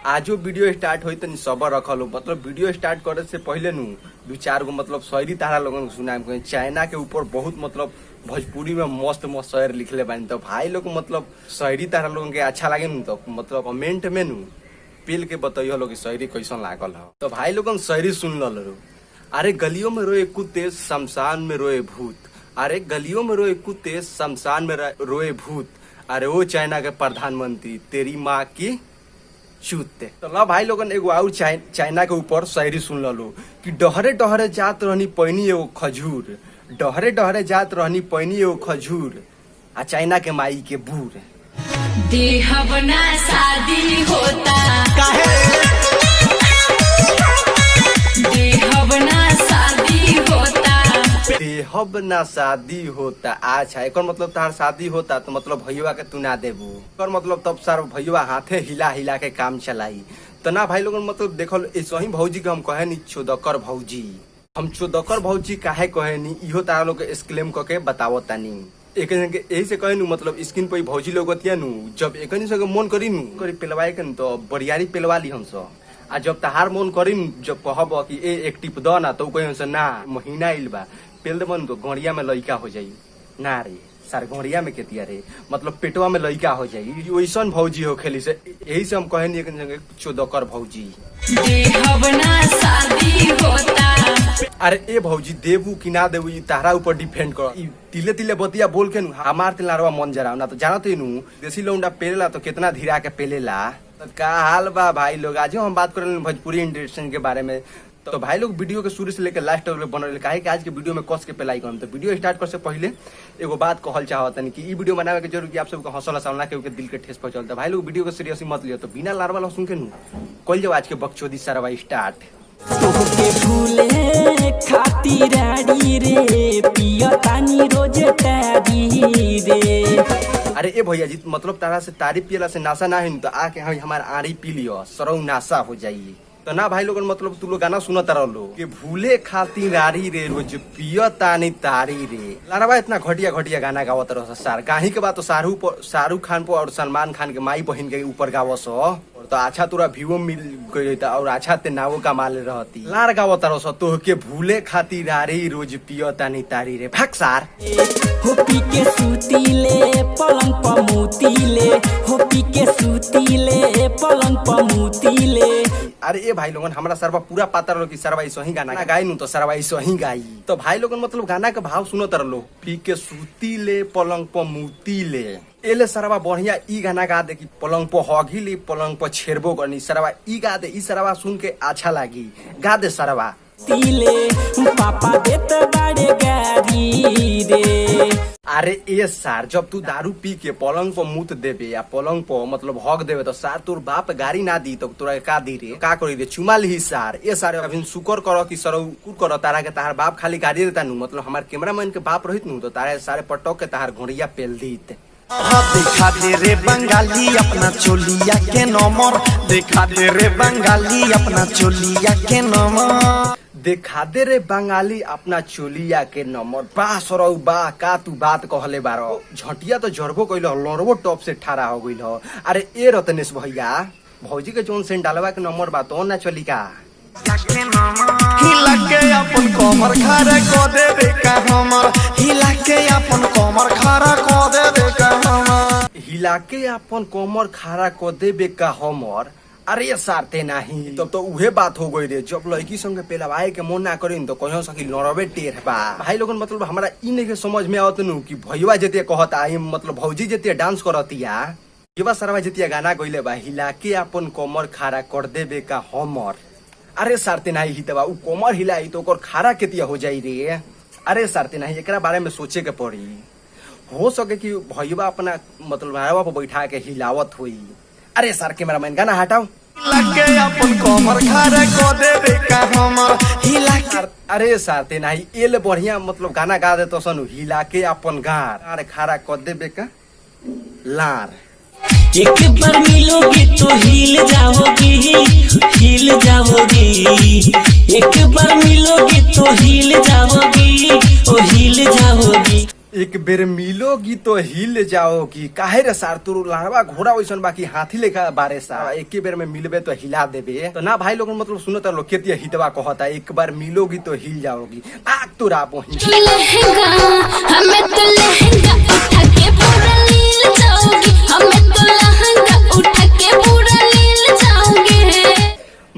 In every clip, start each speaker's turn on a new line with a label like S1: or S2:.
S1: आजो video start होई तनी सबर रखल हो। मतलब वीडियो स्टार्ट करे से पहले नु दो चार गो मतलब शायरी तारा लोगन को सुनाए। चाइना के ऊपर बहुत मतलब भोजपुरी में मस्त मस्त शायर लिखले बानी। तो भाई लोग मतलब शायरी तारा लोगन के अच्छा लागे नु तो मतलब कमेंट में नु पेल के बताइयो लोग शायरी कैसन लागल हो। तो भाई लोगन शायरी सुन लो। अरे गलियों में रोए कुत्ते शमशान में रोए भूत। अरे गलियों में रोए कुत्ते शमशान में रोए भूत। अरे वो चाइना के प्रधानमंत्री तेरी माँ की चूते। तो ला भाई लोगन एगो और चाइना के ऊपर शायरी सुन लो कि डहरे डहरे जात रहनी पैनी एगो खजूर। डहरे डहरे जात रहनी पैनी एगो खजूर आ चाइना के माई के बूर।
S2: देहबना शादी होता देहबना शादी होता
S1: देहब ना शादी होता। अच्छा एक मतलब तार शादी होता तो मतलब भैया के तू ना देबू और मतलब तब सार भैया हाथे हिला हिला के काम चलाई। तो ना भाई लोगन मतलब देखल ऐसा ही भौजी के हम कहे नी चोदकर भौजी। हम चोदकर भौजी काहे कहे नी इहो तारा लोग एक्सक्लेम करके बतावो तानी। एक यही से कहे नु मतलब स्किन पे भौजी लोग नु जब एक से मन करी नु करी पेलवाए के तो बरियारी पेलवा ली हमसे। आ जब तहार मन करी जब कहब कि एक टिप द ना तो कहे से ना महीना आइल बा पेल देबन तो गड़िया में लइका हो जाई। ना रे सार गड़िया में केतिया रे मतलब पेटवा में लइका हो जाई। वैसन भौजी हो खेली से यही से हम कहे नी एक चोदकर भौजी।
S2: देहबना शादी होता।
S1: अरे ए भौजी देबू कि ना देबू तारा ऊपर डिपेंड कर। तिले तिले बतिया बोल के नु हमार तिलारवा मन जरा ना तो जानते नु देसी लौंडा पेलेला तो कितना धीरा के पेलेला। तो का हाल बा भाई लोग आज हम बात करें भोजपुरी इंडस्ट्री के बारे में। तो भाई लोग वीडियो के शुरू से लेकर लास्ट तक बनल काहे कि आज के वीडियो में कस के पेलाई करम। तो वीडियो स्टार्ट कर से पहले एगो बात कहल चाहतनी कि ई वीडियो बनावे के जरूर कि आप सबको हौसला सामना के दिल के ठेस पहुंचल। भाई लोग वीडियो को सीरियसली मत लियो। तो बिना लारवा लहसुन के नु कल जाओ आज के बकचोदी सरवा स्टार्ट।
S3: तोहके भूले खातिर आड़ी रे पिया तानी रोज तारी रे।
S1: अरे ए भैया जी मतलब तारा से तारी पियला से नासा ना है तो आके हमार आड़ी पी लियो सरौ नासा हो जाइए। तो ना भाई लोगन मतलब तू लोग गाना सुनत रहो कि भूले खातिर आड़ी रे रोज पिया तानी तारी रे। लारवा इतना घटिया घटिया गाना गावत रहो सार। गाही के बात तो शाहरुख खान पर और सलमान खान के माई बहन के ऊपर गावस और तो अच्छा तोरा व्यूओ मिल गई और अच्छा ते नावो कमाल रहती। लार गावत रहो तो के भूले खातिर आड़ी रोज पिया तानी तारी रे भाग सार।
S3: हो पी के सूतीले पलंग पर मुतीले हो पी के सूतीले पलंग पर मुतीले।
S1: अरे ए भाई लोगन हमरा सरवा पूरा पता रहो कि सरवा ऐसा ही गाना गाई नु तो सरवा ऐसा ही गाई। तो भाई लोगन मतलब गाना के भाव सुनत रहो पी के सूती ले पलंग पर मुती ले एले सरवा बढ़िया ई गाना गा दे कि पलंग पर हगी ले पलंग पर छेड़बो करनी सरवा ई गा दे। ई सरवा सुन के अच्छा लागी गा दे सरवा।
S3: तीले पापा देत बाड़े गारी रे।
S1: अरे ए सार जब तू दारू पी के पलंग पर मुत देबे या पलंग पर मतलब हक देबे तो सार तोर बाप गाड़ी ना दी तो तोरा का दी रे का करी रे चुमा ली सार। ए सार अभी शुक्र करो कि सर कर तारा के तार बाप खाली गाड़ी देता नु मतलब हमार कैमरामैन के बाप रहित नु तो तारे सारे पटक के तार घोड़िया पेल दीत।
S4: देखा दे रे बंगाली अपना चोलिया के नंबर। देखा दे रे बंगाली अपना चोलिया के नंबर।
S1: देखा दे रे बंगाली अपना चोलिया के नंबर। बा सरौ बा का तू बात कहले बारो झटिया तो जरबो कइल लड़बो टॉप से ठाड़ा हो गइल। अरे ए रतनेश भैया भौजी के जोन सेंडालवा के नंबर बा तो ना चली का
S4: हिला के अपन कमर खड़ा को देबे का हमर। हिला के अपन कमर खड़ा को देबे का हमर।
S1: हिला के अपन कमर खड़ा को देबे का हमर। अरे सारते नहीं तब तो उहे बात हो गई रे जब लड़की संगे पेलवाए के मन ना करी तो कहो सकी लड़बे टेर बा। भाई लोगन मतलब हमरा ई नहीं समझ में आवत नु कि भैया जतिया कहता आई मतलब भौजी जतिया डांस करतिया युवा सरवा जतिया गाना गइले बा हिला के अपन कमर खड़ा कर देबे का हमर। अरे सारते नहीं हितबा उ कमर हिलाई तो ओकर खड़ा केतिया हो जाई रे। अरे सारते नहीं एकरा बारे में सोचे के पड़ी हो सके कि भैया अपना मतलब मारवा पर बैठा के हिलावत हुई। अरे सर कैमरामैन गाना हटाओ।
S4: लगे अपन कमर खड़ा को देबे का हमर। हिला के
S1: अरे सारते नहीं एले बढ़िया मतलब गाना गा दे तो सनु हिला के अपन गार अरे खड़ा कर देबे का लार।
S3: एक बार मिलोगी तो हिल जाओगी हिल जाओगी। एक बार मिलोगी तो हिल जाओगी ओ हिल जाओगी।
S1: एक बेर मिलोगी तो हिल जाओगी, काहे रे सार तू लाड़वा घोड़ा वैसन बाकी हाथी लेखा बारे सा, एक बेर में मिलबे तो हिला देबे। तो ना भाई लोग मतलब सुनो तो लोग केतिया हितवा कहता एक बार मिलोगी तो हिल जाओगी। आग तो रा पहुंच
S2: लहंगा हमें तो लहंगा उठा के पूरा लील जाओगी, हमें तो लहंगा उठा के पूरा लील जाओगे।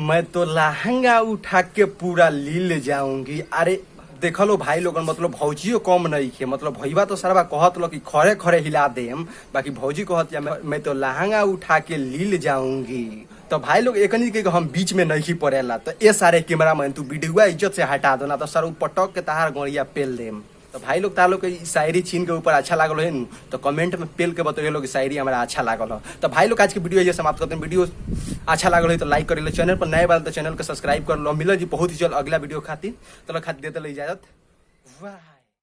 S1: मैं तो लहंगा उठा के पूरा लील जाऊंगी। अरे देख लो भाई लोगन मतलब भौजियो कम नहीं खे, मतलब भैया तो सरवा कहत लो कि खड़े खड़े हिला देम, बाकी भौजी कहत या मैं तो लहंगा उठा के लील जाऊंगी। तो भाई लोग एकनी के हम बीच में नहीं पड़ेला, तो ए सारे कैमरा मैन तू वीडियो इज्जत से हटा दो ना तो सर पटक के तहार गोड़िया पेल देम। तो भाई लोग तार लोग के शायरी छीन के ऊपर अच्छा लागल है तो कमेंट में पेल के बताइए लोग शायरी हमारा अच्छा लागल है। तो भाई लोग आज की वीडियो ये समाप्त करते हैं। वीडियो अच्छा लागल है तो लाइक कर लो, चैनल पर नए बार तो चैनल को सब्सक्राइब कर लो। मिलो जी बहुत ही जल्द अगला वीडियो खातिर, तो खातिर देते इजाजत। वाह।